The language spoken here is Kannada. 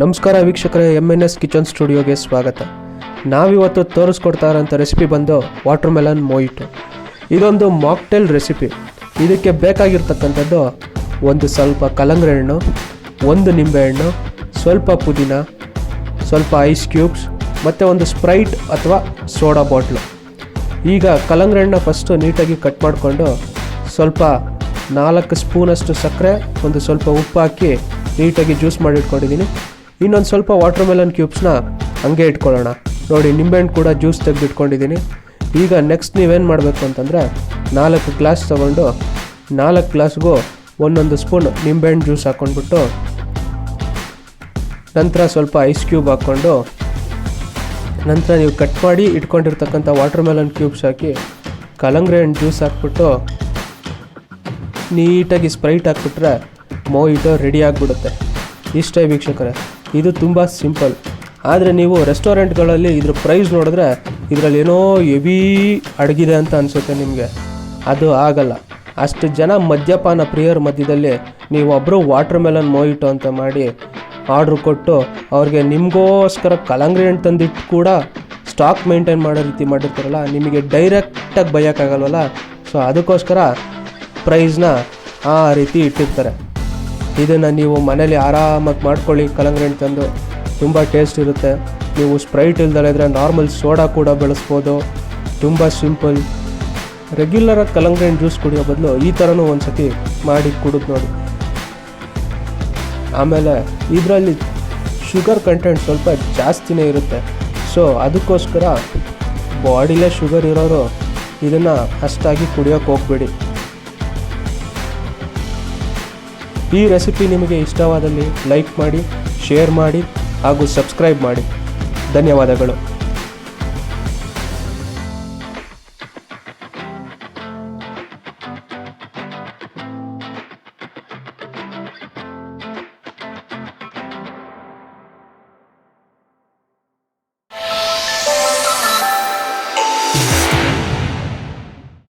ನಮಸ್ಕಾರ ವೀಕ್ಷಕರೇ, MNS ಕಿಚನ್ ಸ್ಟುಡಿಯೋಗೆ ಸ್ವಾಗತ. ನಾವಿವತ್ತು ತೋರಿಸ್ಕೊಡ್ತಾ ಇರೋಂಥ ರೆಸಿಪಿ ಬಂದು ವಾಟರ್ ಮೆಲನ್ ಮೊಯಿಟೊ. ಇದೊಂದು ಮಾಕ್ಟೇಲ್ ರೆಸಿಪಿ. ಇದಕ್ಕೆ ಬೇಕಾಗಿರ್ತಕ್ಕಂಥದ್ದು ಒಂದು ಸ್ವಲ್ಪ ಕಲ್ಲಂಗಡಿ ಹಣ್ಣು, ಒಂದು ನಿಂಬೆಹಣ್ಣು, ಸ್ವಲ್ಪ ಪುದೀನ, ಸ್ವಲ್ಪ ಐಸ್ ಕ್ಯೂಬ್ಸ್ ಮತ್ತು ಒಂದು ಸ್ಪ್ರೈಟ್ ಅಥವಾ ಸೋಡಾ ಬಾಟ್ಲು. ಈಗ ಕಲ್ಲಂಗಡಿ ಹಣ್ಣು ಫಸ್ಟು ನೀಟಾಗಿ ಕಟ್ ಮಾಡಿಕೊಂಡು ಸ್ವಲ್ಪ 4 ಸ್ಪೂನಷ್ಟು ಸಕ್ಕರೆ, ಒಂದು ಸ್ವಲ್ಪ ಉಪ್ಪು ಹಾಕಿ ನೀಟಾಗಿ ಜ್ಯೂಸ್ ಮಾಡಿ ಇಟ್ಕೊಂಡಿದ್ದೀನಿ. ಇನ್ನೊಂದು ಸ್ವಲ್ಪ ವಾಟರ್ ಮೆಲನ್ ಕ್ಯೂಬ್ಸ್ನ ಹಂಗೆ ಇಟ್ಕೊಳ್ಳೋಣ. ನೋಡಿ, ನಿಂಬೆಹಣ್ಣು ಕೂಡ ಜ್ಯೂಸ್ ತೆಗೆದಿಟ್ಕೊಂಡಿದ್ದೀನಿ. ಈಗ ನೆಕ್ಸ್ಟ್ ನೀವೇನು ಮಾಡಬೇಕು ಅಂತಂದರೆ 4 ಗ್ಲಾಸ್ ತೊಗೊಂಡು 4 ಗ್ಲಾಸ್ಗೂ ಒಂದೊಂದು ಸ್ಪೂನ್ ನಿಂಬೆಹಣ್ಣು ಜ್ಯೂಸ್ ಹಾಕ್ಕೊಂಡ್ಬಿಟ್ಟು ನಂತರ ಸ್ವಲ್ಪ ಐಸ್ ಕ್ಯೂಬ್ ಹಾಕ್ಕೊಂಡು ನಂತರ ನೀವು ಕಟ್ ಮಾಡಿ ಇಟ್ಕೊಂಡಿರ್ತಕ್ಕಂಥ ವಾಟರ್ ಮೆಲನ್ ಕ್ಯೂಬ್ಸ್ ಹಾಕಿ ಕಲ್ಲಂಗಡಿ ಹಣ್ಣು ಜ್ಯೂಸ್ ಹಾಕ್ಬಿಟ್ಟು ನೀಟಾಗಿ ಸ್ಪ್ರೈಟ್ ಹಾಕ್ಬಿಟ್ರೆ ಮೊಯಿಟೊ ರೆಡಿ ಆಗಿಬಿಡುತ್ತೆ. ಇಷ್ಟೇ ವೀಕ್ಷಕರೇ, ಇದು ತುಂಬ ಸಿಂಪಲ್. ಆದರೆ ನೀವು ರೆಸ್ಟೋರೆಂಟ್ಗಳಲ್ಲಿ ಇದ್ರ ಪ್ರೈಸ್ ನೋಡಿದ್ರೆ ಇದರಲ್ಲಿ ಏನೋ ಹೆವಿ ಅಡಗಿದೆ ಅಂತ ಅನಿಸುತ್ತೆ ನಿಮಗೆ. ಅದು ಆಗಲ್ಲ. ಅಷ್ಟು ಜನ ಮದ್ಯಪಾನ ಪ್ರಿಯರ ಮಧ್ಯದಲ್ಲಿ ನೀವು ಒಬ್ಬರು ವಾಟರ್ ಮೆಲನ್ ಮೊಯಿಟೊ ಅಂತ ಮಾಡಿ ಆರ್ಡ್ರ್ ಕೊಟ್ಟು ಅವ್ರಿಗೆ ನಿಮಗೋಸ್ಕರ ಕಲ್ಲಂಗಡಿ ಹಣ್ಣು ತಂದಿಟ್ಟು ಕೂಡ ಸ್ಟಾಕ್ ಮೇಂಟೈನ್ ಮಾಡೋ ರೀತಿ ಮಾಡಿರ್ತಾರಲ್ಲ, ನಿಮಗೆ ಡೈರೆಕ್ಟಾಗಿ ಬೈಯೋಕ್ಕಾಗಲ್ವಲ್ಲ. ಸೊ ಅದಕ್ಕೋಸ್ಕರ ಪ್ರೈಸ್ನ ಆ ರೀತಿ ಇಟ್ಟಿರ್ತಾರೆ. ಇದನ್ನು ನೀವು ಮನೇಲಿ ಆರಾಮಾಗಿ ಮಾಡ್ಕೊಳ್ಳಿ. ಕಲ್ಲಂಗಡಿ ಹಣ್ಣು ತಂದು ತುಂಬ ಟೇಸ್ಟ್ ಇರುತ್ತೆ. ನೀವು ಸ್ಪ್ರೈಟ್ ಇಲ್ದಲೆ ಇದ್ದರೆ ನಾರ್ಮಲ್ ಸೋಡಾ ಕೂಡ ಬಳಸ್ಬೋದು. ತುಂಬ ಸಿಂಪಲ್. ರೆಗ್ಯುಲರಾಗಿ ಕಲ್ಲಂಗಡಿ ಹಣ್ಣು ಜ್ಯೂಸ್ ಕುಡಿಯೋ ಬದಲು ಈ ಥರನೂ ಒಂದು ಸತಿ ಮಾಡಿ ಕುಡಿದು ನೋಡಿ. ಆಮೇಲೆ ಇದರಲ್ಲಿ ಶುಗರ್ ಕಂಟೆಂಟ್ ಸ್ವಲ್ಪ ಜಾಸ್ತಿನೇ ಇರುತ್ತೆ. ಸೊ ಅದಕ್ಕೋಸ್ಕರ ಬಾಡಿಲೇ ಶುಗರ್ ಇರೋರು ಇದನ್ನು ಅಷ್ಟಾಗಿ ಕುಡಿಯೋಕ್ಕೆ ಹೋಗಬೇಡಿ. ಈ ರೆಸಿಪಿ ನಿಮಗೆ ಇಷ್ಟವಾದಲ್ಲಿ ಲೈಕ್ ಮಾಡಿ, ಶೇರ್ ಮಾಡಿ ಹಾಗೂ ಸಬ್ಸ್ಕ್ರೈಬ್ ಮಾಡಿ. ಧನ್ಯವಾದಗಳು.